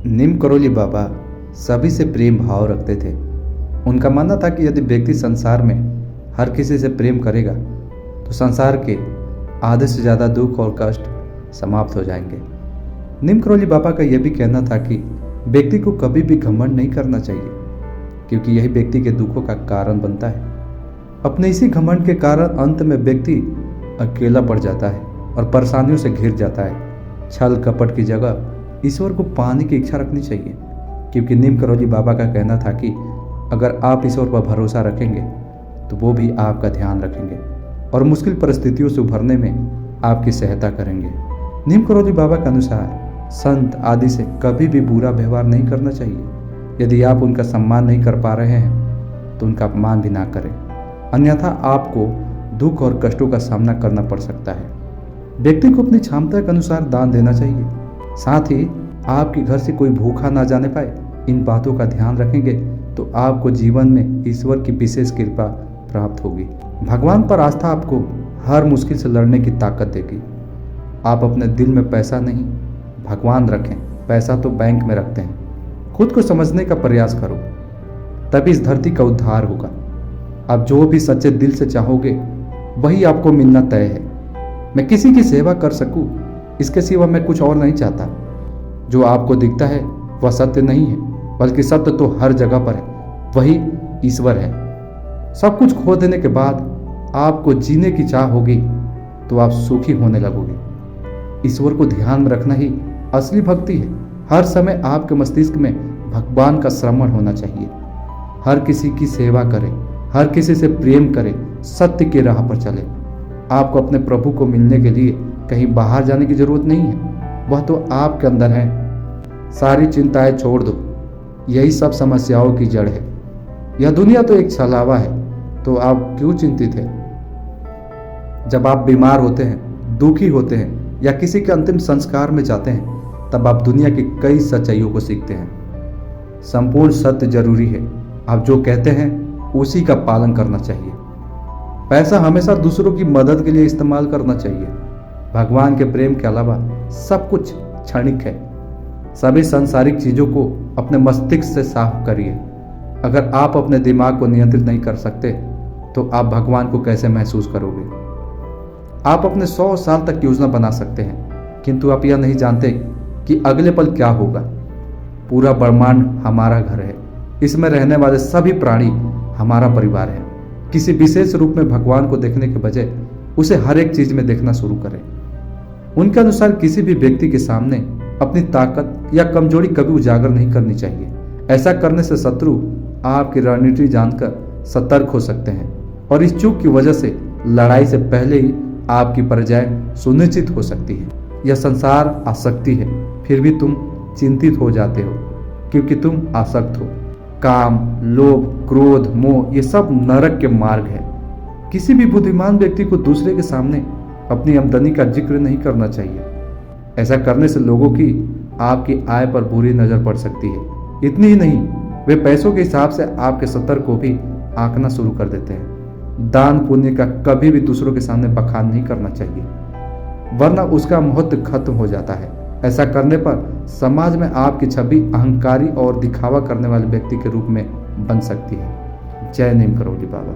नीम करोली बाबा सभी से प्रेम भाव रखते थे। उनका मानना था कि यदि व्यक्ति संसार में हर किसी से प्रेम करेगा तो संसार के आधे से ज़्यादा दुख और कष्ट समाप्त हो जाएंगे। नीम करोली बाबा का यह भी कहना था कि व्यक्ति को कभी भी घमंड नहीं करना चाहिए, क्योंकि यही व्यक्ति के दुखों का कारण बनता है। अपने इसी घमंड के कारण अंत में व्यक्ति अकेला पड़ जाता है और परेशानियों से घिर जाता है। छल कपट की जगह ईश्वर को पाने की इच्छा रखनी चाहिए, क्योंकि नीम करोली बाबा का कहना था कि अगर आप ईश्वर पर भरोसा रखेंगे तो वो भी आपका ध्यान रखेंगे और मुश्किल परिस्थितियों से उभरने में आपकी सहायता करेंगे। नीम करोली बाबा के अनुसार संत आदि से कभी भी बुरा व्यवहार नहीं करना चाहिए। यदि आप उनका सम्मान नहीं कर पा रहे हैं तो उनका अपमान भी ना करें, अन्यथा आपको दुख और कष्टों का सामना करना पड़ सकता है। व्यक्ति को अपनी क्षमता के अनुसार दान देना चाहिए, साथ ही आपके घर से कोई भूखा ना जाने पाए। इन बातों का ध्यान रखेंगे तो आपको जीवन में ईश्वर की विशेष कृपा प्राप्त होगी। भगवान पर आस्था आपको हर मुश्किल से लड़ने की ताकत देगी। आप अपने दिल में पैसा नहीं भगवान रखें, पैसा तो बैंक में रखते हैं। खुद को समझने का प्रयास करो, तभी इस धरती का उद्धार होगा। आप जो भी सच्चे दिल से चाहोगे वही आपको मिलना तय है। मैं किसी की सेवा कर सकूं, इसके सिवा मैं कुछ और नहीं चाहता। जो आपको दिखता है वह सत्य नहीं है, बल्कि सत्य तो हर जगह पर है, वही ईश्वर है। सब कुछ खो देने के बाद आपको जीने की चाह होगी तो आप सुखी होने लगोगे। ईश्वर को ध्यान में रखना ही असली भक्ति है। हर समय आपके मस्तिष्क में भगवान का श्रवण होना चाहिए। हर किसी की सेवा करें, हर किसी से प्रेम करें, सत्य की राह पर चले। आपको अपने प्रभु को मिलने के लिए कहीं बाहर जाने की जरूरत नहीं है, वह तो आपके अंदर है। सारी चिंताएं छोड़ दो, यही सब समस्याओं की जड़ है। यह दुनिया तो एक छलावा है, तो आप क्यों चिंतित हैं? जब आप बीमार होते हैं, दुखी होते हैं या किसी के अंतिम संस्कार में जाते हैं, तब आप दुनिया की कई सच्चाइयों को सीखते हैं। संपूर्ण सत्य जरूरी है। आप जो कहते हैं उसी का पालन करना चाहिए। पैसा हमेशा दूसरों की मदद के लिए इस्तेमाल करना चाहिए। भगवान के प्रेम के अलावा सब कुछ क्षणिक है। सभी सांसारिक चीजों को अपने मस्तिष्क से साफ करिए। अगर आप अपने दिमाग को नियंत्रित नहीं कर सकते तो आप भगवान को कैसे महसूस करोगे? आप अपने 100 साल तक योजना बना सकते हैं, किंतु आप यह नहीं जानते कि अगले पल क्या होगा। पूरा ब्रह्मांड हमारा घर है, इसमें रहने वाले सभी प्राणी हमारा परिवार है। किसी विशेष रूप में भगवान को देखने के बजाय उसे हर एक चीज में देखना शुरू करें। उनके अनुसार किसी भी व्यक्ति के सामने अपनी ताकत या कमजोरी कभी उजागर नहीं करनी चाहिए। ऐसा करने से शत्रु आपकी रणनीति जानकर सतर्क हो सकते हैं और इस चूक की वजह से लड़ाई से पहले ही आपकी पराजय सुनिश्चित हो सकती है। यह संसार आसक्ति है, फिर भी तुम चिंतित हो जाते हो क्योंकि तुम आसक्त हो। काम, लोभ, क्रोध, मोह ये सब नरक के मार्ग है। किसी भी बुद्धिमान व्यक्ति को दूसरे के सामने अपनी आमदनी का जिक्र नहीं करना चाहिए। ऐसा करने से लोगों की आपकी आय पर बुरी नजर पड़ सकती है। इतनी ही नहीं, वे पैसों के हिसाब से आपके स्तर को भी आंकना शुरू कर देते हैं। दान पुण्य का कभी भी दूसरों के सामने बखान नहीं करना चाहिए, वरना उसका महत्व खत्म हो जाता है। ऐसा करने पर समाज में आपकी छवि अहंकारी और दिखावा करने वाले व्यक्ति के रूप में बन सकती है। जय नीम करोली बाबा।